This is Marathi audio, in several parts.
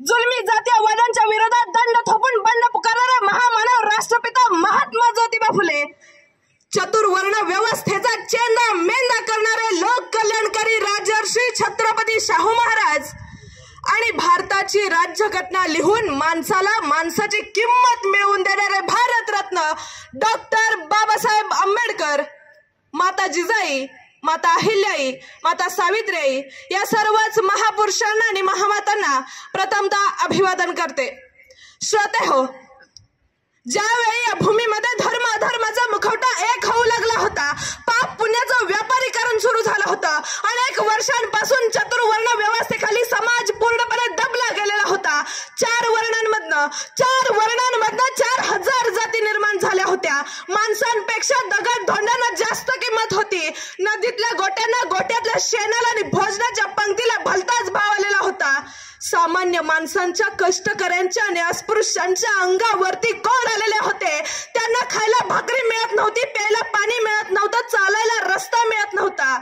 जुलमी जातीयवादांच्या विरोधात दंड थोपून बंड पुकारणारे महामानव राष्ट्रपिता महात्मा ज्योतिबा फुले, चतुर्वर्ण व्यवस्थेचा चेंदा मेंदा करणारे लोक कल्याणकारी राजर्षी छत्रपती शाहू महाराज आणि भारताची राज्यघटना लिहून माणसाला माणसाची किंमत मिळवून देणारे भारतरत्न डॉक्टर बाबासाहेब आंबेडकर, माता जिजाई, माता अहिल्याई, माता सावित्रीबाई या सर्वच महापुरुषांना आणि महामातांना प्रथमतः अभिवादन करते। श्रोते हो, ज्यावेळी या भूमीमध्ये धर्म अधर्माचा मुखवटा एक होऊ लागला होता, पाप पुण्याचं व्यापारीकरण सुरू झालं होतं, अनेक वर्षांपासून चतुर्वर्ण व्यवस्थेखाली समाज पूर्णपणे दबला गेलेला होता। चार वर्णांमधनं 4000 जाती निर्माण झाल्या होत्या। माणसांपेक्षा दगड धोंडांना जास्त किंमत होती। नदीतल्या गोट्यांना गोट्यातल्या शेणाला आणि भोजनाच्या पंक्तीला भलताच भाव आलेला होता। सामान्य माणसांच्या, कष्टकऱ्यांच्या आणि अस्पृश्यांच्या अंगावरती कोड आलेले होते। त्यांना खायला भाकरी मिळत नव्हती, प्यायला पाणी मिळत नव्हतं, चालायला रस्ता मिळत नव्हता।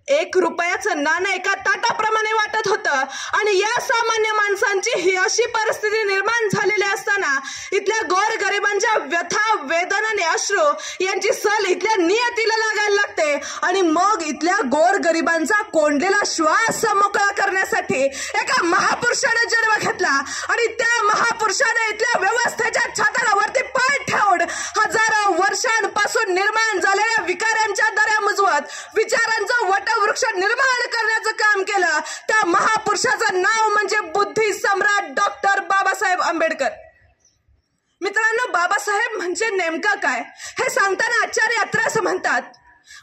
1 रुपयाचं नाणं एका ताटाप्रमाणे वाटत होतं आणि या सामान्य माणसांची ही अशी परिस्थिती निर्माण झालेली असताना इथल्या गोरगरिबांच्या व्यथा, वेदना आणि अश्रू यांची सल इथल्या नियतीला लागायला लागते आणि मग इथल्या गोरगरिबांचा कोंडलेला श्वास मोकळा करण्यासाठी एका महापुरुषाने जन्म घेतला आणि त्या महापुरुषाने इथल्या व्यवस्थेच्या छाताडावरती पाय ठेवून हजारो वर्षांपासून निर्माण झालेल्या विकारांच्या दऱ्या मुजवत विचारांचं वटवृक्ष निर्माण करण्याचं काम केलं। त्या महापुरुषाचं नाव म्हणजे बुद्धी सम्राट डॉक्टर बाबासाहेब आंबेडकर। मित्रांनो, बाबासाहेब म्हणजे नेमकं काय हे सांगताना आचार्य अत्रे असं म्हणतात,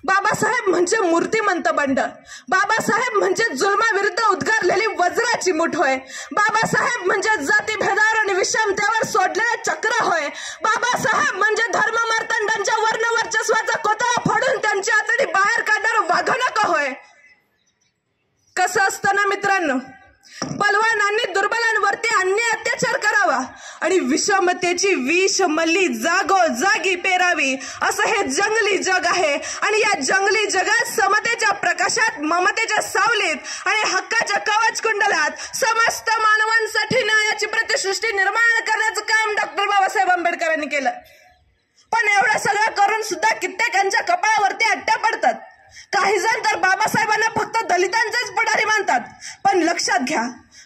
बाबासाहेब म्हणजे मूर्तिमंत बंड, बाबासाहेब म्हणजे जुलमाविरुद्ध उद्गारलेली वज्राची मूठ होय, बाबासाहेब म्हणजे जातीभेदावर आणि विषमतेवर सोडलेले चक्र होय, बाबासाहेब म्हणजे धर्ममार्तंडांच्या वर्णवर्चस्वाचा कोतळा फोडून त्यांची आतडी बाहेर काढणारं वाघनख होय। कसं असतं ना मित्रांनो, बलवानांनी दुर्बलांवरती अन्याय अत्याचार करावा आणि विषमतेची विष मल्ली जागोजागी पेरावी, असं हे जंगली जग आहे। आणि या जंगली जगात समतेच्या प्रकाशात, ममतेच्या सावलीत आणि हक्काच्या कवच कुंडलात समस्त मानवांसाठी न्यायाची प्रतिसृष्टी निर्माण करण्याचं काम डॉक्टर बाबासाहेब आंबेडकरांनी केलं। पण एवढं सगळं करून सुद्धा कित्येकांच्या कपाळावरती अट्ट्या पडतात। काही जण तर बाबासाहेबांना फक्त दलितांचेच पुढारी मानतात। पण लक्षात घ्या,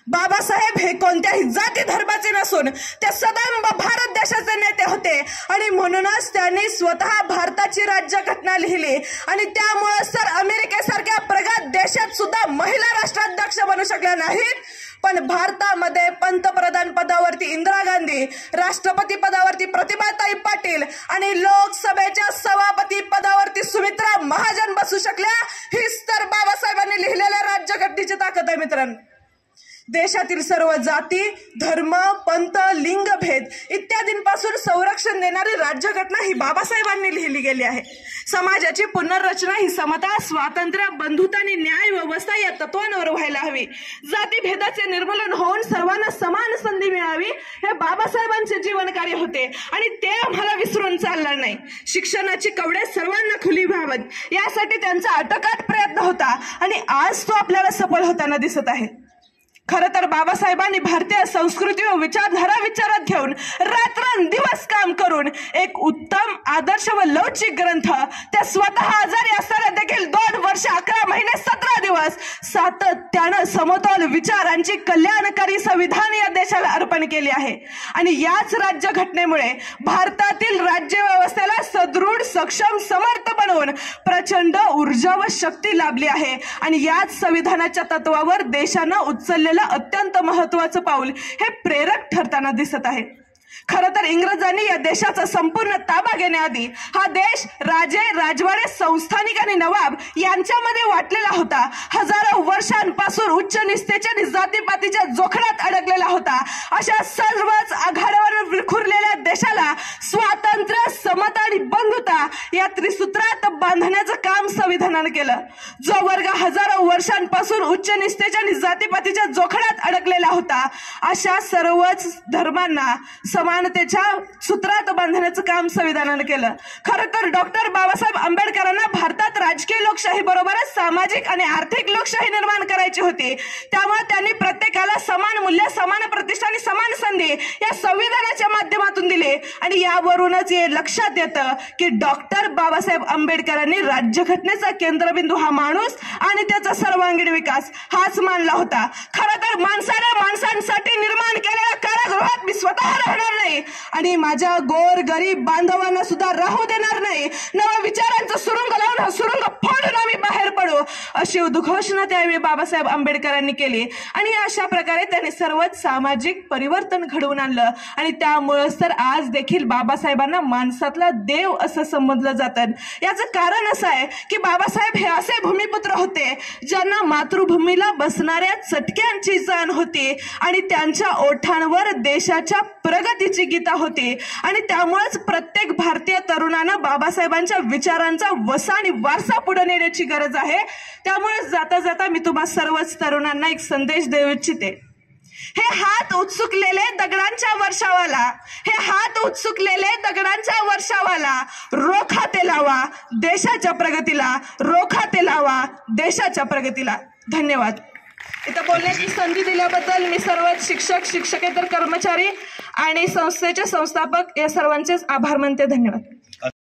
बाबासाहेब हे कोणत्याही जाती धर्माचे नसून ते सदैव भारत देशाचे नेते होते आणि म्हणूनच त्यांनी स्वतः भारताची राज्यघटना लिहिली आणि त्यामुळे तर अमेरिकेसारख्या प्रगत देशात सुद्धा महिला राष्ट्राध्यक्ष बनू शकल्या नाहीत, पण भारतामध्ये पंतप्रधान पदावरती इंदिरा गांधी, राष्ट्रपती पदावरती प्रतिभाताई पाटील आणि लोकसभेच्या सभापती पदावरती सुमित्रा महाजन बसू शकल्या। हीच तर बाबासाहेबांनी लिहिलेल्या राज्यघटनेची ताकद आहे मित्रांनो। देशातील सर्व जाती, धर्म, पंथ, लिंगभेद इत्यादींपासून संरक्षण देणारी राज्यघटना ही बाबासाहेबांनी लिहिली गेली आहे। समाजाची पुनर्रचना ही समता, स्वातंत्र्य, बंधुता आणि न्याय व्यवस्था या तत्वांवर व्हायला हवी। जातीभेदाचे निर्मूलन होऊन सर्वांना समान संधी मिळावी हे बाबासाहेबांचे जीवनकार्य होते आणि ते आम्हाला विसरून चालणार नाही। शिक्षणाची कवडे सर्वांना खुली व्हावीत यासाठी त्यांचा अटकाट प्रयत्न होता आणि आज तो आपल्याला सफल होताना दिसत आहे। खरं तर बाबासाहेबांनी भारतीय संस्कृती व विचारधारा विचारात घेऊन रात्रंदिवस काम करून एक उत्तम, आदर्श व लवचिक ग्रंथ, त्या स्वतः आजारी असताना देखील 2 वर्ष 11 महिने 17 दिवस सातत्यानं समतोल विचारांची कल्याणकारी संविधान या देशाला अर्पण केले आहे। आणि याच राज्यघटनेमुळे भारतातील राज्य व्यवस्थेला सदृढ, सक्षम, समर्थ बनवून प्रचंड ऊर्जा व शक्ती लाभली आहे आणि याच संविधानाच्या तत्वावर देशानं उचललेलं अत्यंत महत्त्वाचं पाऊल हे प्रेरक ठरताना दिसत आहे। खरं तर इंग्रजांनी या देशाचा संपूर्ण ताबा घेण्याआधी हा देश राजे, राजवाडे, संस्थानिक आणि नवाब यांच्यामध्ये वाटलेला होता। हजारो वर्षांपासून उच्च निस्तेच्या आणि जातीपातीच्या जोखडात अडकलेला होता। अशा सर्वच आघाड्यावर विखुरलेल्या देशाला स्वातंत्र्य, समता आणि बंधुता या त्रिसूत्रात बांधण्याचं काम संविधानाने केलं। जो वर्ग हजारो वर्षांपासून उच्च निस्तेच्या आणि जातीपातीच्या जोखडात अडकलेला होता, अशा सर्वच धर्मांना, समानतेच्या सूत्रात बांधण्याचं काम संविधानानं केलं. खरं तर डॉक्टर बाबासाहेब आंबेडकरांना भारतात राजकीय लोकशाही बरोबरच सामाजिक आणि आर्थिक लोकशाही निर्माण करायची होती. त्यामुळे त्यांनी प्रत्येकाला समान मूल्य, समान प्रतिष्ठा आणि समान संधी या संविधानाच्या माध्यमातून दिले. आणि यावरूनच हे लक्षात येतं की डॉक्टर बाबासाहेब आंबेडकरांनी राज्यघटनेचा केंद्रबिंदू हा माणूस आणि त्याचा सर्वांगीण विकास हाच मानला होता. खरं तर माणसांसाठी निर्माण केलेल्या कारागृहात मी स्वतः राहणार नाही आणि माझ्या गोर गरीब बांधवांना सुद्धा राहू देणार नाही. नवा विचारांचा सुरुंग लावून हा सुरुंग फोडून आम्ही बाहेर पडू, अशी उद्घोषणा त्यावेळी बाबासाहेब आंबेडकरांनी केली. आणि अशा प्रकारे त्यांनी सर्वच सामाजिक परिवर्तन घडवून आणलं. आणि त्यामुळेच तर आज देखील बाबासाहेबांना माणसातला देव असं समजलं जातं. याचं कारण असं आहे की बाबासाहेब हे असे भूमिपुत्र होते ज्यांना मातृभूमीला बसणाऱ्या चटक्यांची जाण होती आणि त्यांच्या ओठांवर देशाच्या प्रगतीची गीता होती. आणि त्यामुळेच प्रत्येक भारतीय तरुणांना बाबासाहेबांच्या विचारांचा वसा आणि वारसा पुढे नेण्याची गरज आहे. त्यामुळे जाता जाता मी तुम्हा सर्वच तरुणांना एक संदेश देऊ इच्छिते. हे हात उत्सुकलेले दगडांच्या वर्षावाला, हे हात उत्सुकलेले दगडांच्या वर्षावाला, रोखा ते लावा देशाच्या प्रगतीला, रोखा ते लावा देशाच्या प्रगतीला. धन्यवाद. इथं बोलण्याची संधी दिल्याबद्दल मी सर्व शिक्षक, शिक्षकेतर कर्मचारी आणि संस्थेचे संस्थापक या सर्वांचेच आभार मानते. धन्यवाद.